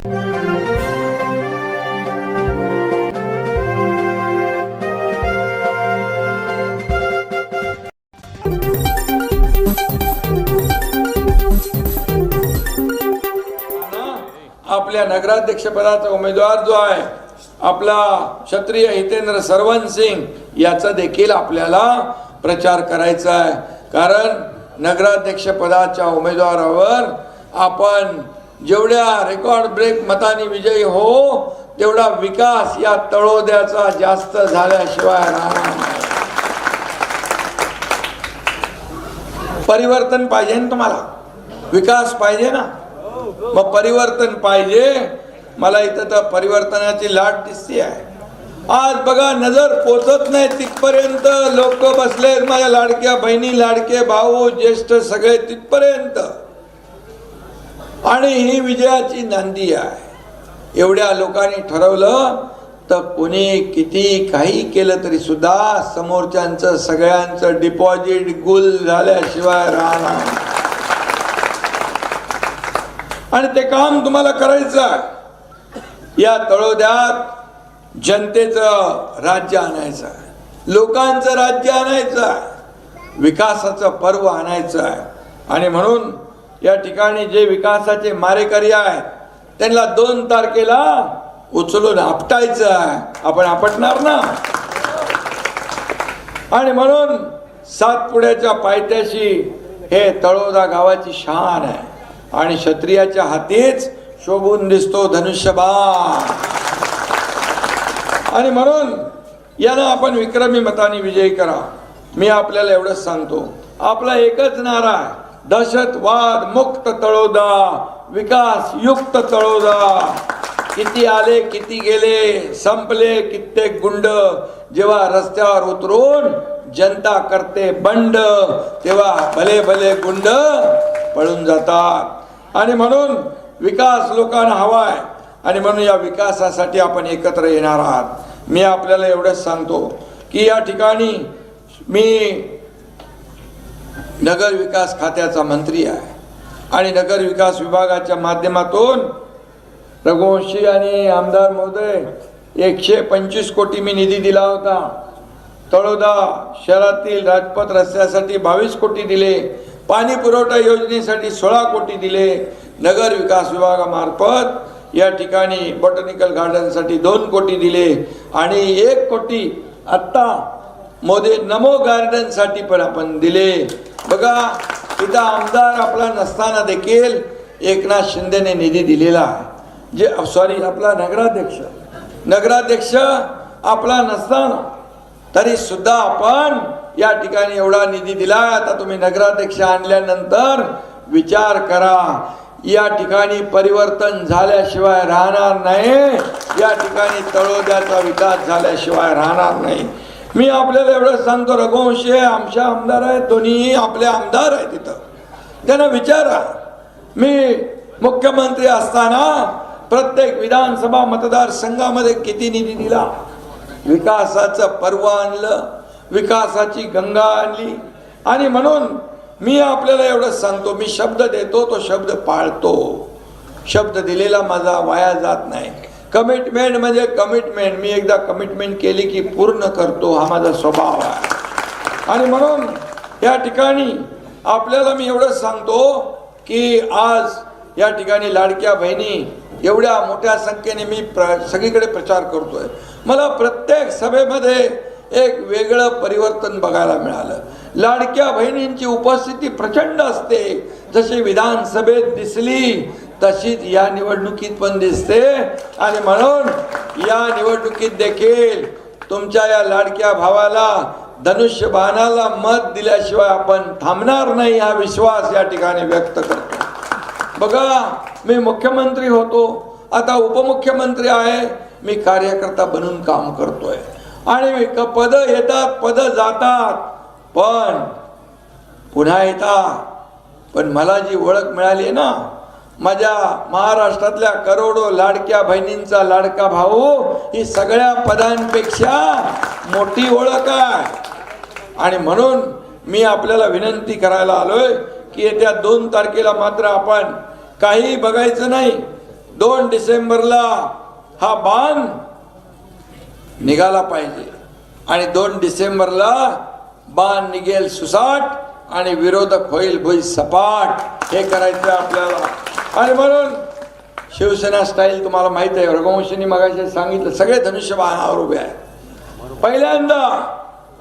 आपल्या नगराध्यक्ष पदाचा उमेदवार जो आहे आपला क्षत्रिय हितेंद्र सरवण सिंग याचा देखील आपल्याला प्रचार करायचा आहे। कारण नगराध्यक्ष पदाच्या उमेदवारावर आपण जेवढ्या रेकॉर्ड ब्रेक मतांनी विजयी हो तेवढा विकास या तळोद्याचा जास्त झाल्याशिवाय राहणार नाही। परिवर्तन पाहिजे ना तुम्हाला, विकास पाहिजे ना, मग परिवर्तन पाहिजे। मला इथं तर परिवर्तनाची लाट दिसते आहे। आज बघा नजर पोचत नाही तिथपर्यंत लोक बसले, माझ्या लाडक्या बहिणी लाडके भाऊ ज्येष्ठ सगळे तिथपर्यंत, आणि ही विजयाची नांदी आहे। एवढ्या लोकांनी ठरवलं तर कोणी किती काही केलं तरी सुद्धा समोरच्यांचं सगळ्यांचं डिपॉझिट गुल झाल्याशिवाय राहणार, आणि ते काम तुम्हाला करायचं आहे। या तळोद्यात जनतेचं राज्य आणायचं आहे, लोकांचं राज्य आणायचं आहे, विकासाचं पर्व आणायचं आहे। आणि म्हणून या ठिकाणी जे विकासाचे मारेकरी आहेत त्यांना 2 तारखेला उचलून आपटायचं आहे। आपण आपटणार ना, आणि म्हणून सातपुड्याच्या पायथ्याशी हे तळोदा गावाची शान आहे, आणि क्षत्रियाच्या हातीच शोभून दिसतो धनुष्यबाण, आणि म्हणून याला आपण विक्रमी मताने विजयी करा। मी आपल्याला एवढंच सांगतो, आपला एकच नारा आहे, दहशतवाद मुक्त तळोदा, विकास युक्त तळोदा। किती आले किती गेले, संपले कित्येक गुंड, जेव्हा रस्त्यावर उतरून जनता करते बंड तेव्हा भले भले गुंड पळून जातात। आणि म्हणून विकास लोकांना हवा आहे, आणि म्हणून या विकासासाठी आपण एकत्र येणार आहात। मी आपल्याला एवढंच सांगतो की या ठिकाणी मी नगर विकास खात्याचा मंत्री आहे, आणि नगर विकास विभागाच्या माध्यमातून रघुवंशी आणि आमदार महोदय 125 कोटी मी निधी दिला होता। तळोदा शहरातील राजपथ रस्त्यासाठी 22 कोटी दिले, पाणी पुरवठा योजनेसाठी 16 कोटी दिले। नगर विकास विभागामार्फत या ठिकाणी बॉटनिकल गार्डनसाठी 2 कोटी दिले, आणि 1 कोटी आत्ता मोदी नमो गार्डनसाठी पण आपण दिले। बघा इथं आमदार आपला नसताना देखील एकनाथ शिंदेने निधी दिलेला आहे, जे सॉरी आपला नगराध्यक्ष आपला नसताना तरी सुद्धा आपण या ठिकाणी एवढा निधी दिला। आता तुम्ही नगराध्यक्ष आणल्यानंतर विचार करा, या ठिकाणी परिवर्तन झाल्याशिवाय राहणार नाही, या ठिकाणी तळोद्याचा विकास झाल्याशिवाय राहणार नाही। मी आपल्याला एवढं सांगतो, रघुवंशी आमच्या आमदार आहेत, दोन्ही आपले आमदार आहेत तिथं, त्यांना विचारा। मी मुख्यमंत्री असताना प्रत्येक विधानसभा मतदारसंघामध्ये किती निधी दिला, विकासाचं पर्व आणलं, विकासाची गंगा आणली। आणि म्हणून मी आपल्याला एवढं सांगतो, मी शब्द देतो तो शब्द पाळतो, शब्द दिलेला माझा वाया जात नाही। कमिटमेंट म्हणजे कमिटमेंट, मी एकदा कमिटमेंट केली की पूर्ण करतो, हा माझा स्वभाव आहे। आणि म्हणून या ठिकाणी आपल्याला मी एवढं सांगतो की आज या ठिकाणी लाडक्या बहिणी एवढ्या मोठ्या संख्येने मी सगळीकडे प्रचार करतोय। मला प्रत्येक सभेमध्ये एक वेगळं परिवर्तन बघायला मिळालं। लाडक्या बहिणींची उपस्थिती प्रचंड असते, जशी विधानसभेत दिसली तशीच या निवडणुकीत पण दिसते। आणि म्हणून या निवडणुकीत देखील तुमच्या या लाडक्या भावाला धनुष्यबाणाला मत दिल्याशिवाय आपण थांबणार नाही, हा विश्वास या ठिकाणी व्यक्त करतो। बघा मी मुख्यमंत्री होतो, आता उपमुख्यमंत्री आहे, मी कार्यकर्ता बनून काम करतोय, आणि पद येतात पद जातात पण पुन्हा येतात। पण मला जी ओळख मिळाली ना, माझ्या महाराष्ट्रातल्या करोडो लाडक्या बहिणींचा लाडका भाऊ ही सगळ्या पदांपेक्षा मोठी ओळख आहे। आणि म्हणून मी आपल्याला विनंती करायला आलोय की येत्या 2 तारखेला मात्र आपण काही बघायचं नाही, 2 डिसेंबरला हा बाण निघाला पाहिजे आणि 2 डिसेंबरला बाण निघेल सुसाट आणि विरोधक होईल भुई सपाट. हे करायचं आपल्याला. आणि म्हणून शिवसेना स्टाईल तुम्हाला माहित आहे. रघुवंशींनी मगाशी सांगितलं सगळे धनुष्यबाणावर उभे आहेत. पहिल्यांदा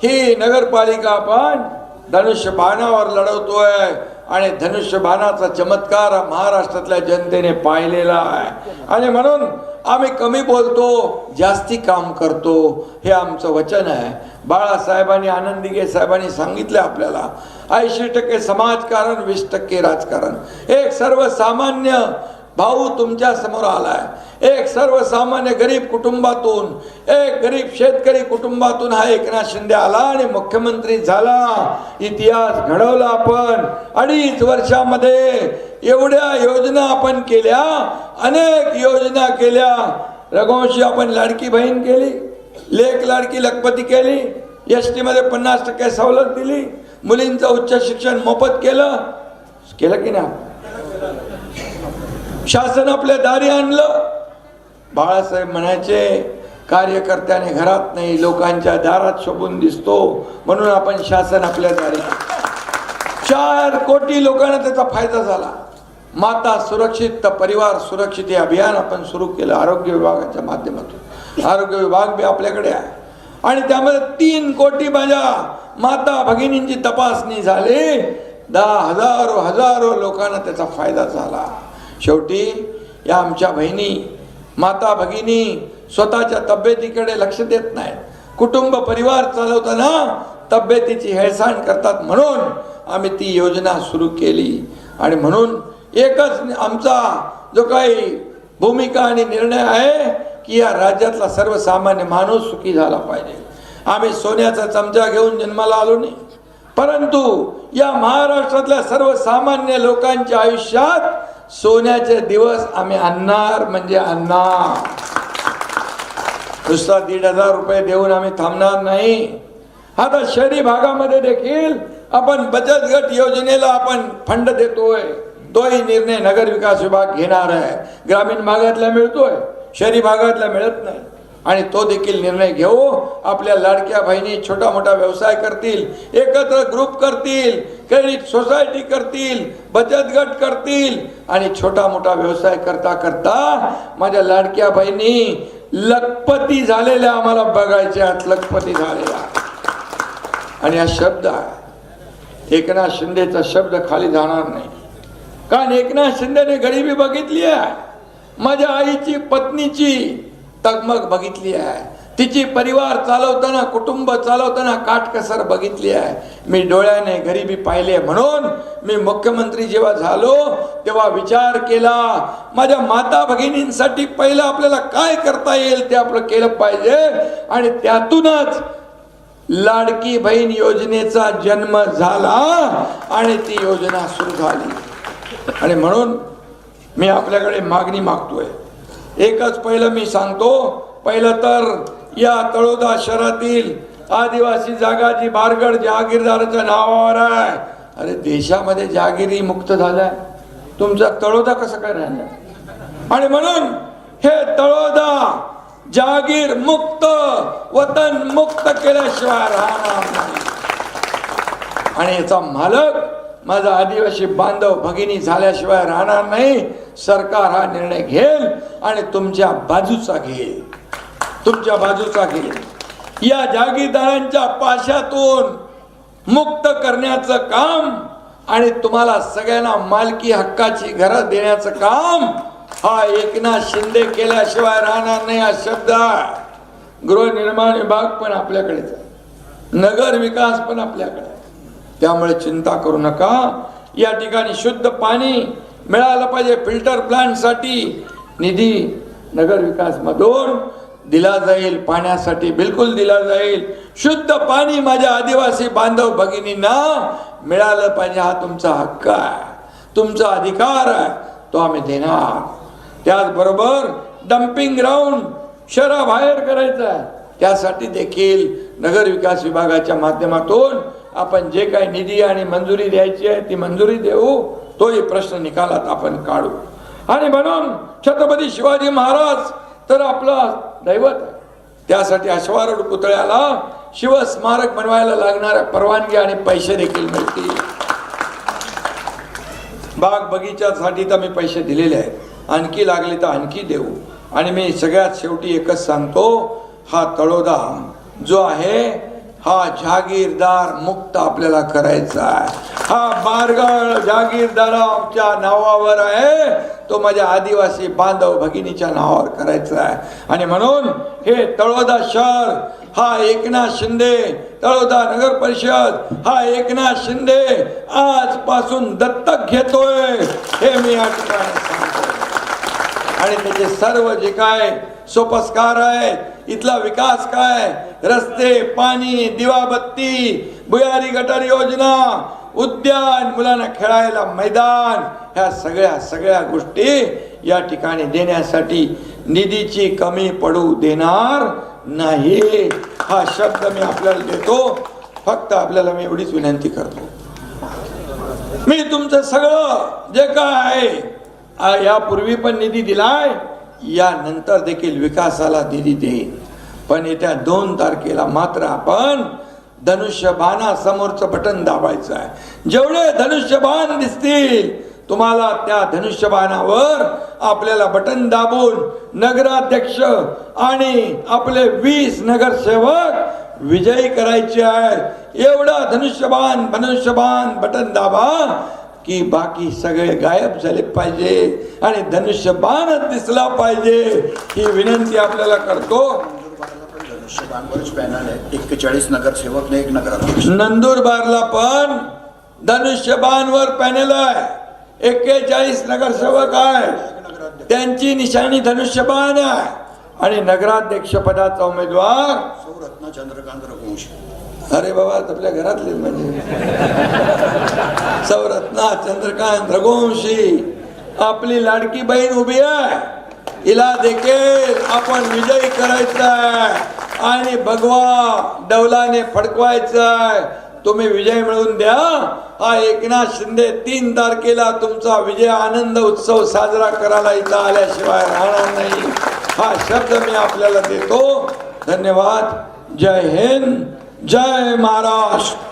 ही नगरपालिका आपण धनुष्यबाणावर लढवतोय आणि धनुष्यबाणाचा चमत्कार महाराष्ट्रातल्या जनतेने पाहिलेला आहे. आणि म्हणून आम्ही कमी बोलतो, जास्ती काम करतो, हे आमचं वचन आहे. बाळासाहेबांनी, आनंद दिघे साहेबांनी सांगितलं आपल्याला 80% समाजकारण, 20% राजकारण. एक सर्वसामान्य भाऊ तुमच्या समोर आलाय. एक सर्वसामान्य गरीब कुटुंबातून, एक गरीब शेतकरी कुटुंबातून हा एकनाथ शिंदे आला आणि मुख्यमंत्री झाला. इतिहास घडवला आपण. 2.5 वर्षामध्ये एवढ्या योजना आपण केल्या, अनेक योजना केल्या. रघुवंशी आपण लाडकी बहीण केली, लेक लाडकी लखपती केली, एसटी मध्ये 50% सवलत दिली, मुलींचं उच्च शिक्षण मोफत केलं की नाही? शासन आपल्या दारी आणलं. बाळासाहेब म्हणायचे कार्यकर्त्याने घरात नाही लोकांच्या दारात शोभून दिसतो, म्हणून आपण शासन आपल्या दारी. 4 कोटी लोकांना त्याचा फायदा झाला. माता सुरक्षित तर परिवार सुरक्षित हे अभियान आपण सुरू केलं आरोग्य विभागाच्या माध्यमातून. आरोग्य विभाग बी आपल्याकडे आहे आणि त्यामध्ये 3 कोटी माझ्या माता भगिनींची तपासणी झाली. 10 हजारो लोकांना त्याचा फायदा झाला. शेवटी या आमच्या बहिणी, माता भगिनी स्वतःच्या तब्येतीकडे लक्ष देत नाहीत. कुटुंब परिवार चालवताना तब्येतीची हेळसांड करतात. म्हणून आम्ही ती योजना सुरू केली. आणि म्हणून एकच आमचा जो काही भूमिका आणि निर्णय आहे की या राज्यातला सर्वसामान्य माणूस सुखी झाला पाहिजे. आम्ही सोन्याचा चमचा घेऊन जन्माला आलो नाही, परंतु या महाराष्ट्रातल्या सर्वसामान्य लोकांच्या आयुष्यात सोन्याचे दिवस आम्ही आणणार म्हणजे आणणार. नुसता 1,500 रुपये देऊन आम्ही थांबणार नाही. आता शहरी भागामध्ये देखील आपण बचत गट योजनेला आपण फंड देतोय. तोही निर्णय नगर विकास विभाग घेणार आहे. ग्रामीण भागातला मिळतोय, शहरी भागातला मिळत नाही. आणि तो देखील निर्णय घेऊ. आपल्या लाडक्या बहिणी छोटा मोठा व्यवसाय करतील, एकत्र ग्रुप करतील, क्रेडिट सोसायटी करतील, बचत गट करतील आणि छोटा मोठा व्यवसाय करता करता माझ्या लाडक्या बहिणी लखपती झालेल्या आम्हाला बघायच्या. लखपती झालेल्या. आणि हा शब्द आहे, एकनाथ शिंदेचा शब्द खाली जाणार नाही. कारण एकनाथ शिंदेने गरिबी बघितली आहे. माझ्या आईची पत्नीची तगमग बघितली आहे. तिची परिवार चालवताना, कुटुंब चालवताना काटकसर बघितली आहे. मी डोळ्याने गरिबी पाहिली. म्हणून मी मुख्यमंत्री जेव्हा झालो तेव्हा विचार केला, माझ्या माता भगिनींसाठी पहिलं आपल्याला काय करता येईल ते आपलं केलं पाहिजे. आणि त्यातूनच लाडकी बहीण योजनेचा जन्म झाला आणि ती योजना सुरू झाली. आणि म्हणून मी आपल्याकडे मागणी मागतोय. एकच पहिलं मी सांगतो. पहिलं तर या तळोदा शहरातील आदिवासी जागा जी बारगड जहागीरदाराच्या नावावर आहे. अरे देशामध्ये जहागिरी मुक्त झालाय, तुमचा तळोदा कसं काय राहिला? आणि म्हणून हे तळोदा जहागीर मुक्त, वतन मुक्त केल्याशिवाय राहणार नाही. आणि याचा मालक माझा आदिवासी बांधव भगिनी झाल्याशिवाय राहणार नाही. सरकार हा निर्णय घेईल आणि तुमच्या बाजूचा घेईल, तुमच्या बाजूचा घेईल. या जागीरदारांच्या पाशातून मुक्त करण्याचं काम आणि तुम्हाला सगळ्यांना मालकी हक्काची घरं देण्याचं काम हा एकनाथ शिंदे केल्याशिवाय राहणार नाही. हा शब्द गृहनिर्माण विभाग पण आपल्याकडेच आहे, नगर विकास पण आपल्याकडे आहे. त्यामुळे चिंता करू नका. या ठिकाणी शुद्ध पाणी मिळालं पाहिजे. फिल्टर प्लांट साठी निधी नगर विकास मधून दिला जाईल, पाण्यासाठी बिलकुल दिला जाईल. शुद्ध पाणी माझ्या आदिवासी बांधव भगिनींना मिळालं पाहिजे. हा तुमचा हक्क आहे, तुमचा अधिकार आहे, तो आम्ही देणार. त्याचबरोबर डम्पिंग ग्राउंड शहराबाहेर करायचं आहे. त्यासाठी देखील नगर विकास विभागाच्या माध्यमातून आपण जे काही निधी आणि मंजुरी द्यायची आहे ती मंजुरी देऊ. तोही प्रश्न निकालात आपण काढू. आणि म्हणून छत्रपती शिवाजी महाराज तर आपला दैवत आहे. त्यासाठी अश्वारूढ पुतळ्याला शिवस्मारक बनवायला लागणाऱ्या परवानगी आणि पैसे देखील मिळतील. बाग बगीच्यासाठी तर मी पैसे दिलेले आहेत, आणखी लागले तर आणखी देऊ. आणि मी सगळ्यात शेवटी एकच सांगतो, हा तळोदा जो आहे हा जागीरदार मुक्त आपल्याला करायचा आहे. हा बारगळ जागीरदाराच्या नावावर आहे, तो माझ्या आदिवासी बांधव भगिनीच्या नावावर करायचा आहे. आणि म्हणून हे तळोदा शहर हा एकनाथ शिंदे, तळोदा नगर परिषद हा एकनाथ शिंदे आजपासून दत्तक घेतोय, हे मी या ठिकाणी सांगतो. आणि त्याचे सर्व जे काय सोपस्कार आहेत, इथला विकास काय, रस्ते, पाणी, दिवाबत्ती, भुयारी गटार योजना, उद्यान, मुलांना खेळायला मैदान, ह्या सगळ्या गोष्टी या ठिकाणी देण्यासाठी निधीची कमी पडू देणार नाही, हा शब्द मी आपल्याला देतो. फक्त आपल्याला मी एवढीच विनंती करतो, मी तुमचं सगळं जे काय आहे यापूर्वी पण निधी दिलाय, यानंतर देखील विकासाला निधी देईन. पण येत्या 2 तारखेला मात्र आपण धनुष्यबाणा समोरचं बटन दाबायचं आहे. जेवढे धनुष्यबाण दिसतील तुम्हाला, त्या धनुष्यबाणावर आपल्याला बटन दाबून नगराध्यक्ष आणि आपले 20 नगरसेवक विजयी करायचे आहेत. एवढा धनुष्यबाण बटन दाबा की बाकी सगळे गायब झाले पाहिजे आणि धनुष्यबाणच दिसला पाहिजे, ही विनंती आपल्याला करतो. धनुष्यबाणवरच पॅनल आहे, 41 नगरसेवक ने 1 नगराध्यक्ष. नंदुरबारला पण धनुष्यबाणवर पॅनल आहे, 41 नगरसेवक आहे, त्यांची निशाणी धनुष्यबाण आहे. आणि नगराध्यक्ष पदाचा उमेदवार सौरत्न चंद्रकांत रघुवंशी. अरे बाबा, आपल्या घरातले म्हणजे सौरत्ना चंद्रकांत रघुवंशी, आपली लाडकी बहीण उभी आहे, हिला देखील आपण विजयी करायचा आहे आणि भगवा डौलाने फडकवायचा आहे. तुम्ही विजय मिळवून द्या. हा एकनाथ शिंदे 3 तारखेला तुमचा विजय आनंद उत्सव साजरा करायला इथं आल्याशिवाय राहणार नाही, हा शब्द मी आपल्याला देतो. धन्यवाद. जय हिंद, जय महाराष्ट्र.